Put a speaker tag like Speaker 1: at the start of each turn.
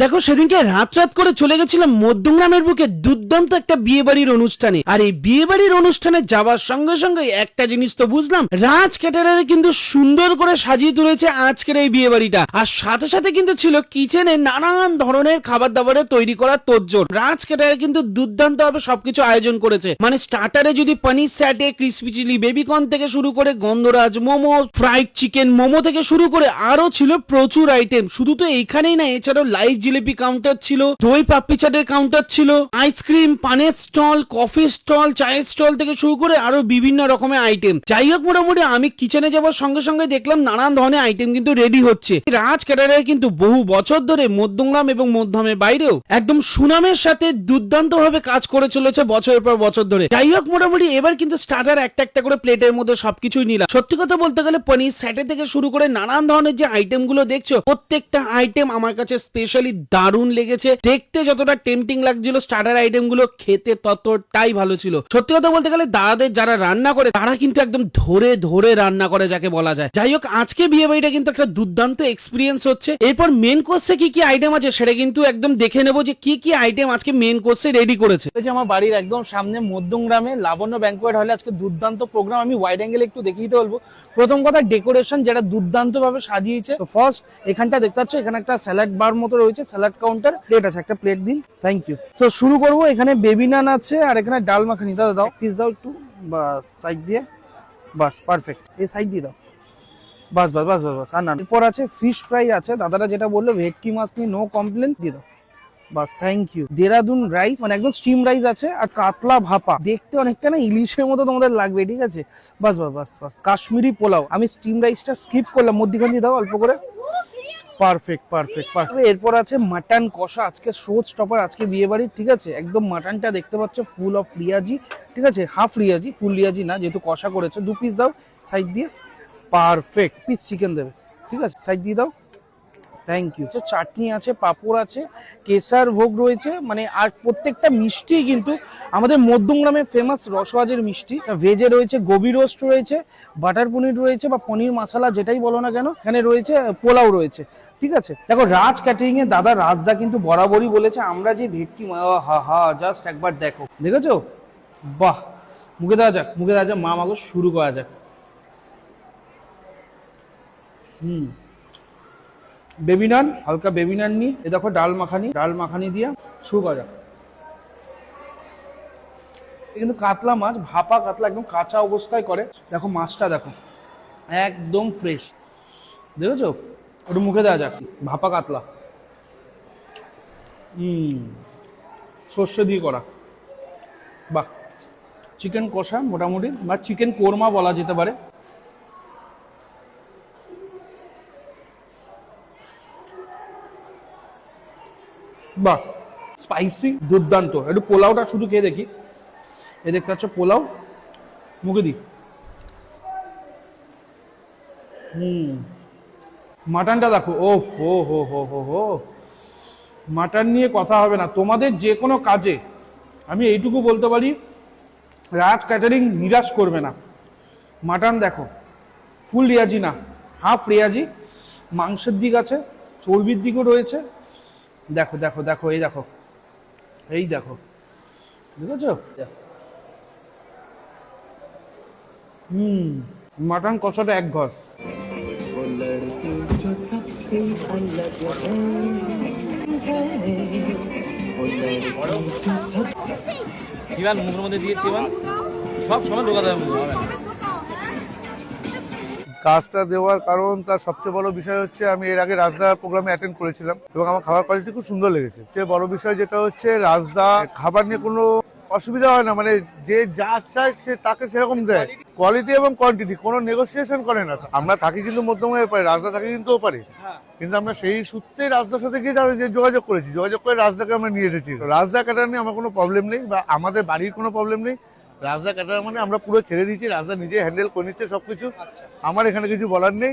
Speaker 1: দেখো সেদিনকে রাত করে চলে গেছিলাম মধ্যমগ্রামের বুকে দুর্দান্ত একটা বিয়ে বাড়ির অনুষ্ঠানে। আর এই বিয়ে বাড়ির অনুষ্ঠানে যাওয়ার সঙ্গে সঙ্গে একটা জিনিস তো বুঝলাম, রাজ ক্যাটারারে কিন্তু সুন্দর করে সাজিয়ে তুলেছে আজকের এই বিয়ে বাড়িটা। আর সাথে সাথে কিন্তু ছিল কিচেনে নানান ধরনের খাবার দাবারের তৈরি করার তোড়জোড়। রাজ ক্যাটারার কিন্তু দুর্দান্ত ভাবে সবকিছু আয়োজন করেছে। মানে স্টার্টারে যদি পনির স্যাটে, ক্রিসপি চিলি বেবিকর্ন থেকে শুরু করে গন্ধরাজ মোমো, ফ্রাইড চিকেন মোমো থেকে শুরু করে আরো ছিল প্রচুর আইটেম। শুধু তো এইখানেই না, এছাড়াও লাইভ জিলিপি কাউন্টার ছিল, দই পাপড়ি চাটের কাউন্টার ছিল, আইসক্রিম, পানের স্টল, কফি স্টল, চায়ের স্টল থেকে শুরু করে আরো বিভিন্ন রকমের আইটেম। যাই হোক, মোটামুটি আমি কিচেনে যাওয়ার সঙ্গে সঙ্গে দেখলাম নানান ধরনের আইটেম কিন্তু রেডি হচ্ছে। রাজ ক্যাটারার কিন্তু বহু বছর ধরে মধ্যমগ্রাম এবং মধ্যমের বাইরেও একদম সুনামের সাথে দুর্দান্ত ভাবে কাজ করে চলেছে বছরের পর বছর ধরে। যাই হোক, মোটামুটি এবার কিন্তু স্টার্টার একটা একটা করে প্লেটের মধ্যে সবকিছুই নিলাম। সত্যি কথা বলতে গেলে পনির স্যাটে থেকে শুরু করে নানান ধরনের যে আইটেম গুলো দেখছো, প্রত্যেকটা আইটেম আমার কাছে স্পেশালি দারুণ লেগেছে। দেখতে যতটা টেম্পটিং লাগছিল, স্টার্টার আইটেম গুলো খেতে ততটাই ভালো ছিল। সত্যি কথা বলতে গেলে দাদাদের যারা রান্না করে তারা কিন্তু একদম ধরে ধরে রান্না করে যাকে বলা যায়। যাই হোক, আজকে বিয়ে বাড়িটা কিন্তু একটা দুর্দান্ত এক্সপিরিয়েন্স হচ্ছে। এরপর মেন কোর্সে কি কি আইটেম আছে সেটা কিন্তু একদম দেখে নেবো যে কি কি আইটেম আজকে মেন কোর্সে রেডি করেছে। আমার বাড়ির একদম সামনে মধ্যমগ্রামে লাবণ্য ব্যাংকোয়েট হলে আজকে দুর্দান্ত প্রোগ্রাম। আমি ওয়াইড অ্যাঙ্গেলে একটু দেখিয়ে দিতে বলবো। প্রথম কথা, ডেকোরেশন যেটা দুর্দান্ত ভাবে সাজিয়েছে। ফার্স্ট এখানটা দেখতে পাচ্ছ, এখানে একটা স্যালাড বার মতো রয়েছে, স্যালাড কাউন্টার। প্লেট আছে, একটা প্লেট দিন, থ্যাংক ইউ। তো শুরু করবো। এখানে বেবি নান আছে আর এখানে ডাল মাখানি। দাদা দাও, পিস দাও একটু, বাস সাইড দিয়ে, বাস পারফেক্ট। এই সাইড দিয়ে দাও, বাস বাস বাস বাস বাস। আর না, এরপর আছে ফিশ ফ্রাই আছে। দাদারা যেটা বললো ভেটকি মাছ নিয়ে নো কমপ্লেন, দিয়ে দাও, বাস থ্যাংক ইউ। দেরাদুন রাইস, মানে একদম স্টিম রাইস আছে। আর কাতলা ভাপা, দেখতে অনেকটা না ইলিশের মতো তোমাদের লাগবে, ঠিক আছে। বাস বাস বাস বাস। কাশ্মীরি পোলাও, আমি স্টিম রাইসটা স্কিপ করলাম, মধ্যখান দিয়ে দাও অল্প করে, পারফেক্ট পারফেক্ট পারফেক্ট। এরপর আছে মাটন কষা, আজকে শো স্টপার আজকে বিয়ে বাড়ির, ঠিক আছে। একদম মাটনটা দেখতে পাচ্ছ ফুল অফ রিয়াজি, ঠিক আছে। হাফ রিয়াজি, ফুল রিয়াজি না, যেহেতু কষা করেছে। 2 পিস দাও সাইড দিয়ে, পারফেক্ট। পিস চিকেন দেবে, ঠিক আছে, সাইড দিয়ে দাও, থ্যাংক ইউ। চাটনি আছে, পাঁপড় আছে, কেসার ভোগ রয়েছে, মানে আর প্রত্যেকটা মিষ্টি কিন্তু আমাদের মধ্যমগ্রামের ফেমাস রসওয়াজের মিষ্টি। ভেজে রয়েছে গোবি রোস্ট রয়েছে, বাটার পনির রয়েছে বা পনির মশলা যেটাই বলো না কেন, এখানে রয়েছে পোলাও রয়েছে, ঠিক আছে। দেখো রাজ ক্যাটারিং এর দাদা রাজদা কিন্তু বরাবরই বলেছে আমরা যে ভেটকি, হা হা, জাস্ট একবার দেখো, দেখেছো, বাহ। মুখে দেওয়া যাক, মুখে দেওয়া যাক, মা মাগো শুরু করা যাক। বেবি নান, হালকা বেবি নান নিয়ে এ দেখো ডাল মাখানি, ডাল মাখানি দিয়ে শুরু করা যাক। কিন্তু কাতলা মাছ, ভাপা কাতলা, একদম কাঁচা অবস্থায় করে। দেখো মাছটা দেখো, একদম ফ্রেশ, দেখেছো। ওটা মুখে দেওয়া যাক, ভাপা কাতলা, সর্ষে দিয়ে করা, বাহ। চিকেন কষা মোটামুটি, বা চিকেন কোরমা বলা যেতে পারে। বাহ, স্পাইসি, দুর্দান্ত। একটু পোলাওটা শুধু খেয়ে দেখি। এ দেখতে পাচ্ছ পোলাও, মুখে দিই। মাটনটা দেখো, ওফ হো হো হো হো হো। মাটন নিয়ে কথা হবে না। তোমাদের যে কোনো কাজে আমি এইটুকু বলতে পারি, রাজ ক্যাটারিং নিরাশ করবে না। মাটন দেখো, ফুল রিয়াজি না, হাফ রিয়াজি। মাংসের দিক আছে, চর্বির দিকও রয়েছে। দেখো দেখো দেখো, এই দেখো, এই দেখো, বুঝেছো। মাটন কষাটা এক ঘর।
Speaker 2: দিবান মুখের মধ্যে দিয়ে দিবান, সব সময় ঢোকাতে হবে না।
Speaker 3: কাজটা দেওয়ার কারণ, তার সবচেয়ে বড় বিষয় হচ্ছে আমি এর আগে রাজদা প্রোগ্রামে অ্যাটেন্ড করেছিলাম এবং আমার খাবার কোয়ালিটি খুব সুন্দর লেগেছে। সবচেয়ে বড় বিষয় যেটা হচ্ছে রাজদা খাবার নিয়ে কোনো অসুবিধা হয় না, মানে যে যা চায় সে তাকে সেরকম দেয়। কোয়ালিটি এবং কোয়ান্টিটি কোনো নেগোসিয়েশন করে না। আমরা থাকি কিন্তু মধ্যমগ্রামে পারি, রাজদা থাকি কিন্তু পারি, কিন্তু আমরা সেই সূত্রে রাজদার সাথে গিয়ে যোগাযোগ করেছি, যোগাযোগ করে রাজদাকে আমরা নিয়ে এসেছি। রাজদা ক্যাটার নিয়ে আমার কোনো প্রবলেম নেই, বা আমাদের বাড়ির কোনো প্রবলেম নেই। রাজদা ক্যাটার মানে আমরা পুরো ছেড়ে দিয়েছি, রাজদা নিজে হ্যান্ডেল করে নিচ্ছে সবকিছু। আমার এখানে কিছু বলার নেই।